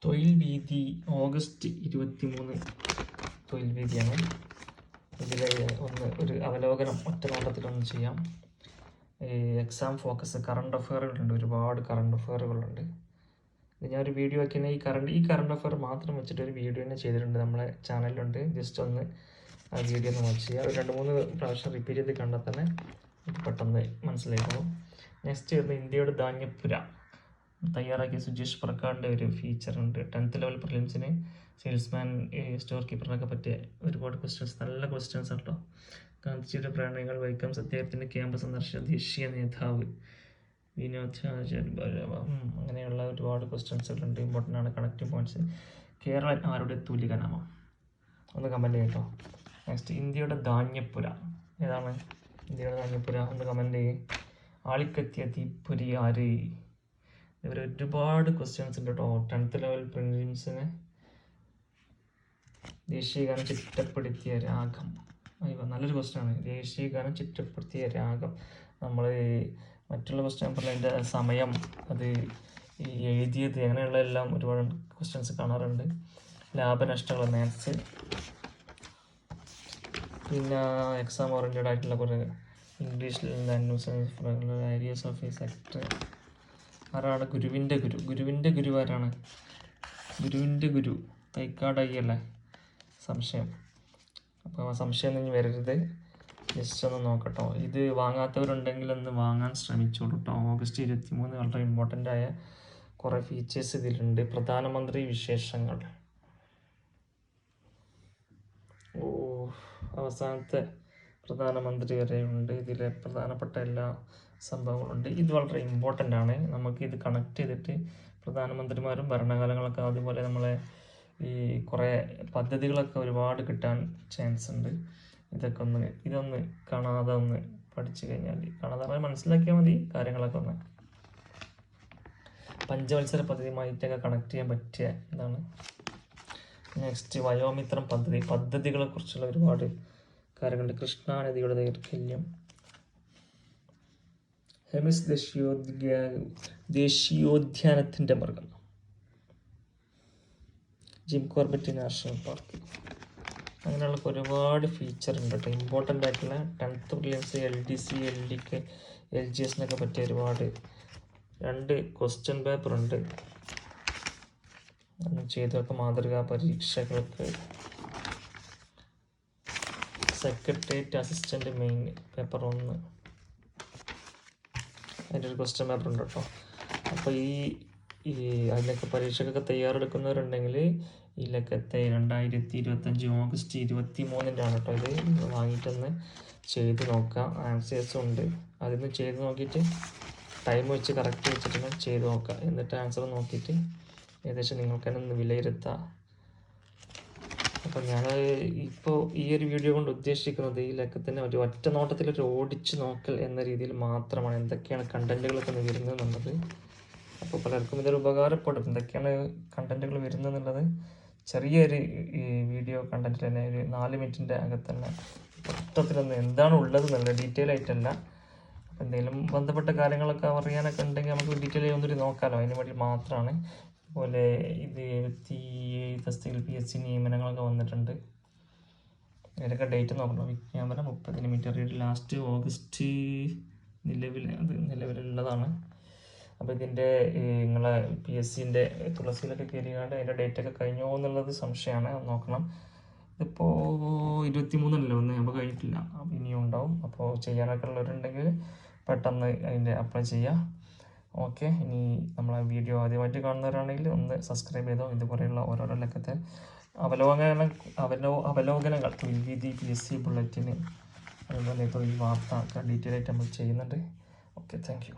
തൊഴിൽ വീതി ഓഗസ്റ്റ് 23 തൊഴിൽ വീതിയാണ്. ഇതിലെ ഒരു അവലോകനം ഒറ്റ നോട്ടത്തിലൊന്ന് ചെയ്യാം. എക്സാം ഫോക്കസ് കറണ്ട് അഫെയറുകളുണ്ട്, ഒരുപാട് കറണ്ട് അഫെയറുകളുണ്ട്. ഞാനൊരു വീഡിയോ ആക്കിയാൽ ഈ കറണ്ട് അഫെയർ മാത്രം വെച്ചിട്ട് ഒരു വീഡിയോ തന്നെ ചെയ്തിട്ടുണ്ട്, നമ്മളെ ചാനലിലുണ്ട്. ജസ്റ്റ് ഒന്ന് ആ വീഡിയോ ഒന്ന് വാച്ച് ചെയ്യുക. ഒരു 2-3 പ്രാവശ്യം റിപ്പീറ്റ് ചെയ്ത് കണ്ടാൽ തന്നെ പെട്ടെന്ന് മനസ്സിലായിക്കോളും. നെക്സ്റ്റ് വരുന്നത് ഇന്ത്യയുടെ ധാന്യപ്പുര തയ്യാറാക്കിയ സുജേഷ് പ്രക്കാടിൻ്റെ ഒരു ഫീച്ചറുണ്ട്. 10th ലെവൽ പ്രിലിംസിന് സെയിൽസ്മാൻ സ്റ്റോർ കീപ്പറിനൊക്കെ പറ്റിയ ഒരുപാട് ക്വസ്റ്റ്യൻസ്, നല്ല ക്വസ്റ്റ്യൻസ് കേട്ടോ. ഗാന്ധിജിയുടെ പ്രണയങ്ങൾ, വൈക്കം സത്യാഗ്രഹത്തിൻ്റെ ക്യാമ്പ് സന്ദർശിച്ച ദേശീയ നേതാവ്, അങ്ങനെയുള്ള ഒരുപാട് ക്വസ്റ്റ്യൻസുകളുണ്ട്. ഇമ്പോർട്ടൻ്റ് ആണ്. Connecting points. കേരളം ആരുടെ തൂലികനാമം? ഒന്ന് കമൻറ്റ് ചെയ്യട്ടോ. നെക്സ്റ്റ് ഇന്ത്യയുടെ ധാന്യപ്പുര ഏതാണ്? ഇന്ത്യയുടെ ധാന്യപ്പുര ഒന്ന് കമൻറ്റ് ചെയ്യേ. ആളിക്കത്തിയ തീപ്പൊരി ആര്? ഇവർ ഒരുപാട് ക്വസ്റ്റ്യൻസ് ഉണ്ട് കേട്ടോ. 10th ലെവൽ പ്രിലിംസിന് ദേശീയഗാനം ചിട്ടപ്പെടുത്തിയ രാഗം, നല്ലൊരു ക്വസ്റ്റ്യനാണ്. ദേശീയഗാനം ചിട്ടപ്പെടുത്തിയ രാഗം. നമ്മൾ മറ്റുള്ള ക്വസ്റ്റ്യൻ പറഞ്ഞാൽ അതിൻ്റെ സമയം, അത് എഴുതിയത്, അങ്ങനെയുള്ള എല്ലാം ഒരുപാട് ക്വസ്റ്റ്യൻസ് കാണാറുണ്ട്. ലാഭനഷ്ടങ്ങൾ, മാത്സ്. പിന്നെ എക്സാം ഓറിയൻറ്റഡ് ആയിട്ടുള്ള കുറേ ഇംഗ്ലീഷിൽ ഏരിയസ് ഓഫ് ഈ സെക്ടർ. ആരാണ് ഗുരുവിൻ്റെ ഗുരു ആരാണ്? ഗുരുവിൻ്റെ ഗുരു തൈക്കാടയ്യല്ലേ? സംശയം. അപ്പോൾ സംശയം ഒന്നും വരരുത്, ജസ്റ്റ് ഒന്ന് നോക്കട്ടോ. ഇത് വാങ്ങാത്തവരുണ്ടെങ്കിൽ ഒന്ന് വാങ്ങാൻ ശ്രമിച്ചോളൂ കേട്ടോ. ഓഗസ്റ്റ് 23 വളരെ ഇമ്പോർട്ടൻ്റ് ആയ കുറേ ഫീച്ചേഴ്സ് ഇതിലുണ്ട്. പ്രധാനമന്ത്രി വിശേഷങ്ങൾ, അവസാനത്തെ പ്രധാനമന്ത്രി വരെ ഉണ്ട്. ഇതിലെ പ്രധാനപ്പെട്ട എല്ലാ സംഭവങ്ങളുണ്ട്. ഇത് വളരെ ഇമ്പോർട്ടൻ്റ് ആണ്. നമുക്ക് ഇത് കണക്ട് ചെയ്തിട്ട് പ്രധാനമന്ത്രിമാരും ഭരണകാലങ്ങളൊക്കെ, അതുപോലെ നമ്മളെ ഈ കുറേ പദ്ധതികളൊക്കെ ഒരുപാട് കിട്ടാൻ ചാൻസ് ഉണ്ട്. ഇതൊന്ന് കാണാതെ ഒന്ന് പഠിച്ചു കഴിഞ്ഞാൽ, കാണാതെ മനസ്സിലാക്കിയാൽ മതി കാര്യങ്ങളൊക്കെ. ഒന്ന് പഞ്ചവത്സര പദ്ധതിയുമായിട്ടൊക്കെ കണക്ട് ചെയ്യാൻ പറ്റിയ ഇതാണ്. നെക്സ്റ്റ് വയോമിത്രം പദ്ധതികളെ കുറിച്ചുള്ള ഒരുപാട് കാര്യങ്ങളുണ്ട്. കൃഷ്ണാനദിയുടെ ദൈർഘ്യം, ഹെമിസ് ദേശീയോദ്യാനത്തിൻ്റെ മൃഗം, ജിം കോർബറ്റ് നാഷണൽ പാർക്ക്, അങ്ങനെയുള്ള ഒരുപാട് ഫീച്ചർ ഉണ്ട് കേട്ടോ. ഇമ്പോർട്ടൻ്റ് ആയിട്ടുള്ള 10th പ്രിലിംസ്, LDC, LDK, LGSനൊക്കെ പറ്റിയ ഒരുപാട് 2 ക്വസ്റ്റ്യൻ പേപ്പർ ഉണ്ട്. ചെയ്തൊക്കെ മാതൃകാ പരീക്ഷകൾക്ക് സെക്രട്ടേറിയറ്റ് അസിസ്റ്റൻ്റ് മെയിൻ പേപ്പർ 1, അതിൻ്റെ ഒരു ക്വസ്റ്റ്യൻ പേപ്പർ ഉണ്ട് കേട്ടോ. അപ്പോൾ അതിനൊക്കെ പരീക്ഷക്കൊക്കെ തയ്യാറെടുക്കുന്നവരുണ്ടെങ്കിൽ ഈ ലക്കത്തെ 2025 ഓഗസ്റ്റ് 23 കേട്ടോ. ഇത് വാങ്ങിയിട്ടൊന്ന് ചെയ്ത് നോക്കാം. ആൻസേഴ്സും ഉണ്ട്, അതൊന്ന് ചെയ്ത് നോക്കിയിട്ട് ടൈം വെച്ച് കറക്റ്റ് വെച്ചിട്ടൊന്ന് ചെയ്ത് നോക്കാം. എന്നിട്ട് ആൻസർ നോക്കിയിട്ട് ഏകദേശം നിങ്ങൾക്ക് തന്നെ ഒന്ന് വിലയിരുത്താം. അപ്പോൾ ഞാൻ ഇപ്പോൾ ഈ ഒരു വീഡിയോ കൊണ്ട് ഉദ്ദേശിക്കുന്നത് ഈ ലക്കത്തിന് ഒരു ഒറ്റ നോട്ടത്തിലൊരു ഓടിച്ച് നോക്കൽ എന്ന രീതിയിൽ മാത്രമാണ്. എന്തൊക്കെയാണ് കണ്ടൻറ്റുകളൊക്കെ വരുന്നത് എന്നുള്ളത്. അപ്പോൾ പലർക്കും ഇതൊരു ഉപകാരപ്പെടും. എന്തൊക്കെയാണ് കണ്ടൻറ്റുകൾ വരുന്നത് എന്നുള്ളത് ചെറിയൊരു വീഡിയോ കണ്ടൻറ്റ് തന്നെ, ഒരു 4 മിനിറ്റിൻ്റെ അകത്ത് തന്നെ മൊത്തത്തിലൊന്ന് എന്താണ് ഉള്ളത് എന്നുള്ളത് ഡീറ്റെയിൽ ആയിട്ടല്ല. അപ്പോൾ എന്തെങ്കിലും ബന്ധപ്പെട്ട കാര്യങ്ങളൊക്കെ അറിയാനൊക്കെ ഉണ്ടെങ്കിൽ നമുക്ക് ഡീറ്റെയിൽ ഒന്നൊരു നോക്കാമല്ലോ, അതിന് വേണ്ടി മാത്രമാണ്. അതുപോലെ ഇത് 77 തസ്തികയിൽ PSC നിയമനങ്ങളൊക്കെ വന്നിട്ടുണ്ട്. ഇതിലൊക്കെ ഡേറ്റ് നോക്കണം. വിജ്ഞാപനം 30 മീറ്റർ ലാസ്റ്റ് ഓഗസ്റ്റ് നിലവിലുള്ളതാണ്. അപ്പോൾ ഇതിൻ്റെ നിങ്ങളെ PSCൻ്റെ തുളസിയിലൊക്കെ കയറിയാണ്ട് അതിൻ്റെ ഡേറ്റൊക്കെ കഴിഞ്ഞോ എന്നുള്ളത് സംശയമാണ്, നോക്കണം. ഇതിപ്പോൾ 23 ഒന്ന് നമുക്ക് കഴിഞ്ഞിട്ടില്ല, അപ്പോൾ ഇനിയും ഉണ്ടാവും. അപ്പോൾ ചെയ്യാനൊക്കെ ഉള്ളവരുണ്ടെങ്കിൽ പെട്ടെന്ന് അതിൻ്റെ അപ്ലൈ ചെയ്യാം. ഓക്കെ, ഇനി നമ്മളെ വീഡിയോ ആദ്യമായിട്ട് കാണുന്നവരാണെങ്കിൽ ഒന്ന് സബ്സ്ക്രൈബ് ചെയ്തോ. ഇതുപോലെയുള്ള ഓരോരോ ലക്കത്തെ അവലോകനങ്ങൾ തൊഴിൽ വീതി, PSC ബുള്ളറ്റിന്, അതുപോലെ തൊഴിൽ വാർത്ത ഒക്കെ ഡീറ്റെയിൽ ആയിട്ട് നമ്മൾ ചെയ്യുന്നുണ്ട്. Okay, thank you.